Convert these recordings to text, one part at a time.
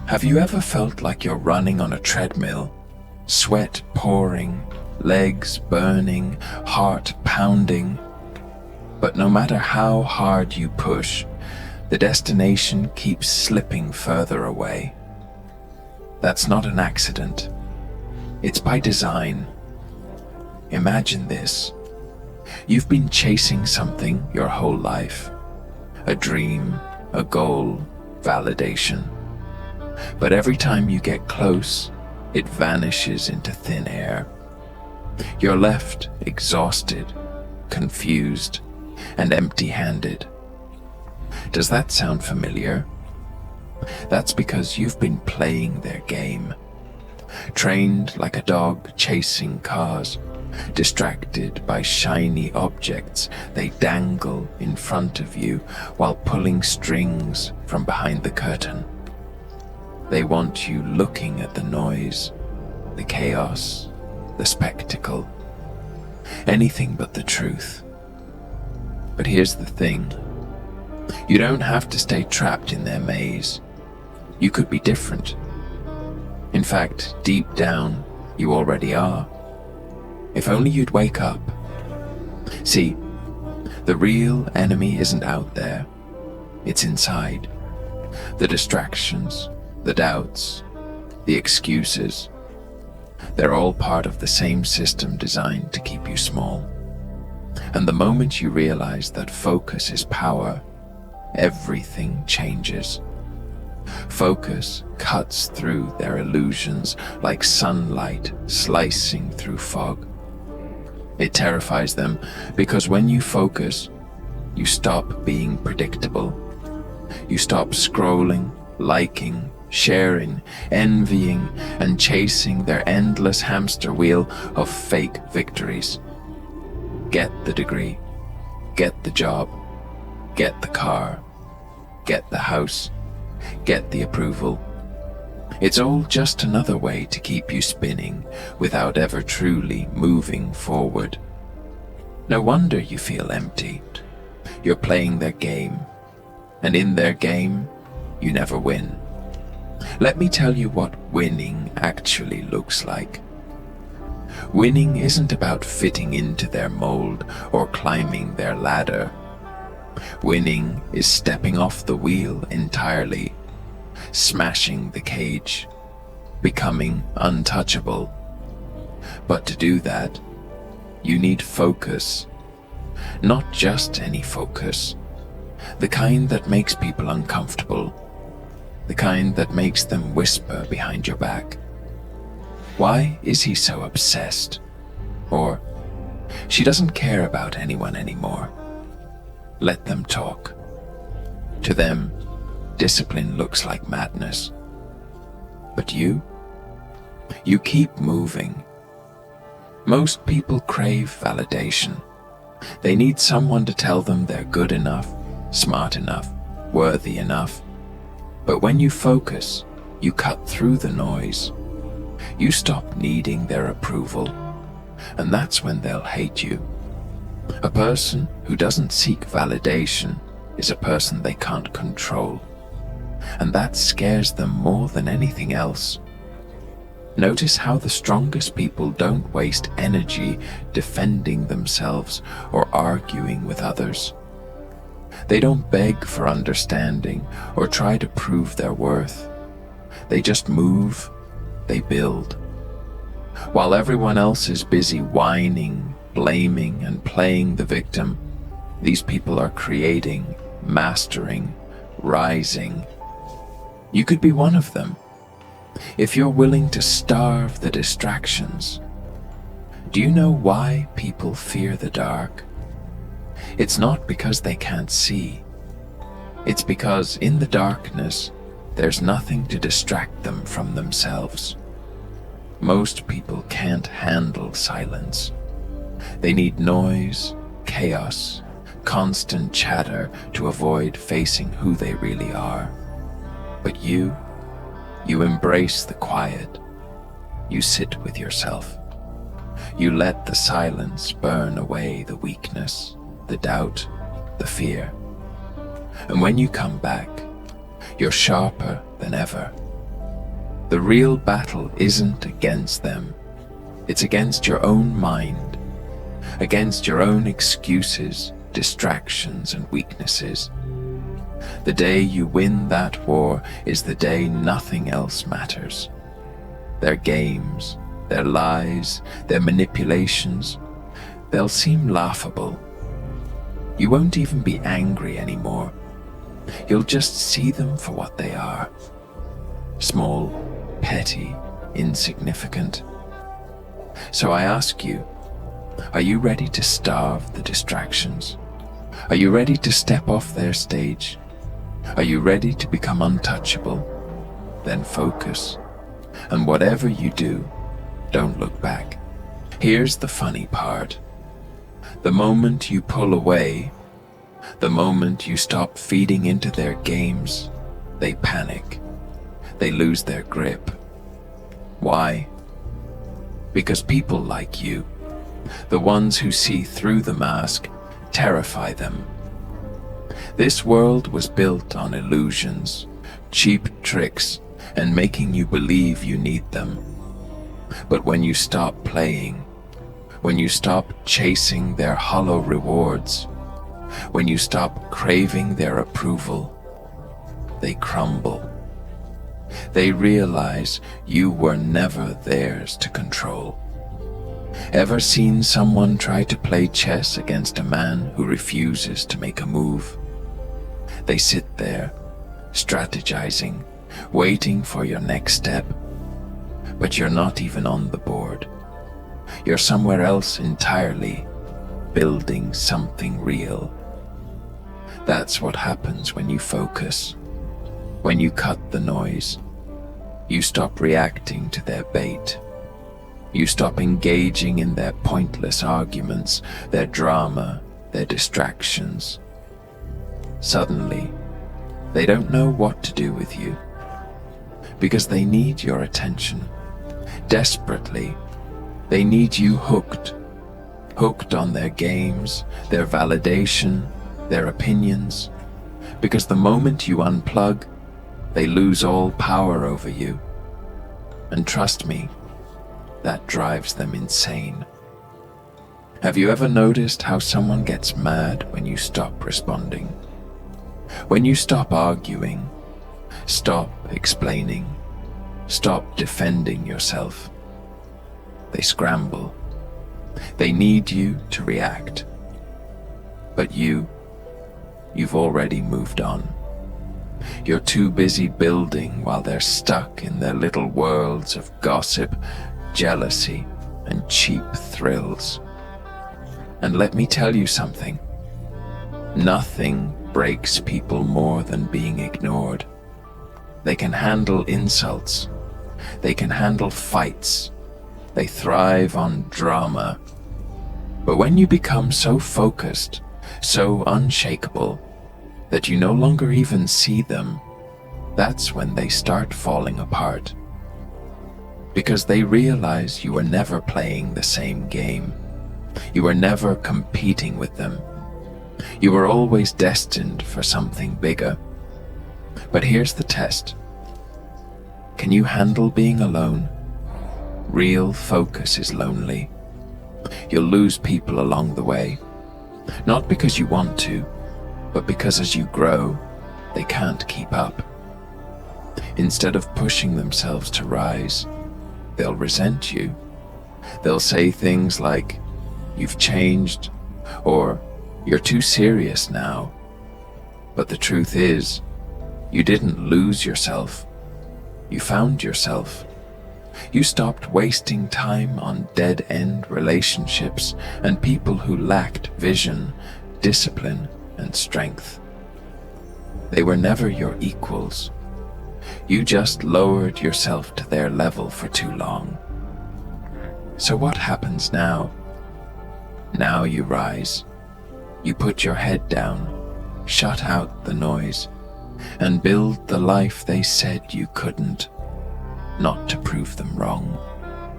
Have you ever felt like you're running on a treadmill, sweat pouring, legs burning, heart pounding? But no matter how hard you push, the destination keeps slipping further away. That's not an accident. It's by design. Imagine this. You've been chasing something your whole life. A dream, a goal, validation. But every time you get close, it vanishes into thin air. You're left exhausted, confused, and empty-handed. Does that sound familiar? That's because you've been playing their game. Trained like a dog chasing cars, distracted by shiny objects they dangle in front of you while pulling strings from behind the curtain. They want you looking at the noise, the chaos, the spectacle, anything but the truth. But here's the thing. You don't have to stay trapped in their maze. You could be different. In fact, deep down, you already are. If only you'd wake up. See, the real enemy isn't out there. It's inside. The distractions, the doubts, the excuses. They're all part of the same system designed to keep you small. And the moment you realize that focus is power, everything changes. Focus cuts through their illusions like sunlight slicing through fog. It terrifies them because when you focus, you stop being predictable. You stop scrolling, liking, sharing, envying, and chasing their endless hamster wheel of fake victories. Get the degree, get the job, get the car, get the house, get the approval. It's all just another way to keep you spinning without ever truly moving forward. No wonder you feel empty. You're playing their game, and in their game, you never win. Let me tell you what winning actually looks like. Winning isn't about fitting into their mold or climbing their ladder. Winning is stepping off the wheel entirely, smashing the cage, becoming untouchable. But to do that, you need focus. Not just any focus. The kind that makes people uncomfortable. The kind that makes them whisper behind your back. Why is he so obsessed? Or, she doesn't care about anyone anymore. Let them talk. To them, discipline looks like madness. But you keep moving. Most people crave validation. They need someone to tell them they're good enough, smart enough, worthy enough. But when you focus, you cut through the noise. You stop needing their approval, and that's when they'll hate you. A person who doesn't seek validation is a person they can't control, and that scares them more than anything else. Notice how the strongest people don't waste energy defending themselves or arguing with others. They don't beg for understanding or try to prove their worth. They just move, they build. While everyone else is busy whining, blaming, and playing the victim, these people are creating, mastering, rising. You could be one of them, if you're willing to starve the distractions. Do you know why people fear the dark? It's not because they can't see. It's because in the darkness, there's nothing to distract them from themselves. Most people can't handle silence. They need noise, chaos, constant chatter to avoid facing who they really are. But you embrace the quiet. You sit with yourself. You let the silence burn away the weakness, the doubt, the fear. And when you come back, you're sharper than ever, The real battle isn't against them. It's against your own mind, against your own excuses, distractions, and weaknesses. The day you win that war is the day nothing else matters. Their games, their lies, their manipulations, they'll seem laughable. You won't even be angry anymore. You'll just see them for what they are. Small, petty, insignificant. So I ask you, are you ready to starve the distractions? Are you ready to step off their stage? Are you ready to become untouchable? Then focus. And whatever you do, don't look back. Here's the funny part. The moment you pull away, the moment you stop feeding into their games, they panic. They lose their grip. Why? Because people like you, the ones who see through the mask, terrify them. This world was built on illusions, cheap tricks, and making you believe you need them. But when you stop playing, when you stop chasing their hollow rewards, when you stop craving their approval, they crumble. They realize you were never theirs to control. Ever seen someone try to play chess against a man who refuses to make a move? They sit there, strategizing, waiting for your next step. But you're not even on the board. You're somewhere else entirely, building something real. That's what happens when you focus. When you cut the noise, you stop reacting to their bait. You stop engaging in their pointless arguments, their drama, their distractions. Suddenly, they don't know what to do with you, because they need your attention. Desperately, they need you hooked on their games, their validation, their opinions, because the moment you unplug, they lose all power over you. And trust me, that drives them insane. Have you ever noticed how someone gets mad when you stop responding? When you stop arguing, stop explaining, stop defending yourself. They scramble. They need you to react. But you've already moved on. You're too busy building while they're stuck in their little worlds of gossip, jealousy, and cheap thrills. And let me tell you something. Nothing breaks people more than being ignored. They can handle insults. They can handle fights. They thrive on drama. But when you become so focused, so unshakable, that you no longer even see them, that's when they start falling apart. Because they realize you were never playing the same game. You were never competing with them. You were always destined for something bigger. But here's the test. Can you handle being alone? Real focus is lonely. You'll lose people along the way. Not because you want to, but because as you grow, they can't keep up. Instead of pushing themselves to rise, they'll resent you. They'll say things like, "You've changed," or "You're too serious now." But the truth is, you didn't lose yourself. You found yourself. You stopped wasting time on dead-end relationships and people who lacked vision, discipline, and strength. They were never your equals. You just lowered yourself to their level for too long. So what happens now? Now you rise. You put your head down, shut out the noise, and build the life they said you couldn't. Not to prove them wrong,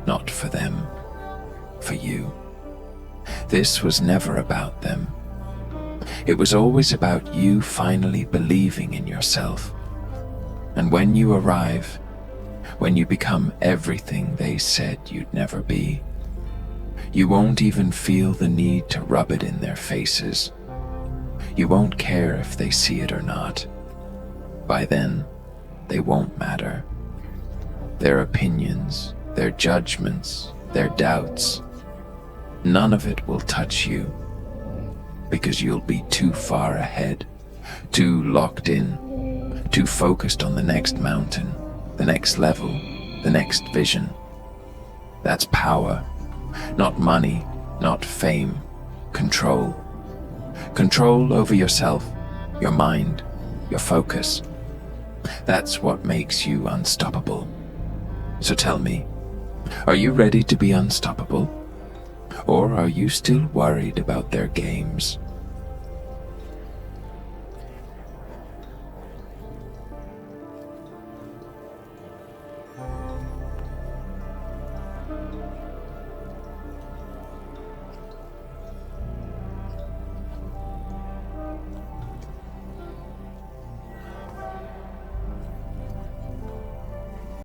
not for them, for you. This was never about them. It was always about you finally believing in yourself. And when you arrive, when you become everything they said you'd never be. You won't even feel the need to rub it in their faces. You won't care if they see it or not. By then, they won't matter. Their opinions, their judgments, their doubts, none of it will touch you, because you'll be too far ahead, too locked in, too focused on the next mountain, the next level, the next vision. That's power, not money, not fame, control. Control over yourself, your mind, your focus. That's what makes you unstoppable. So tell me, are you ready to be unstoppable? Or are you still worried about their games?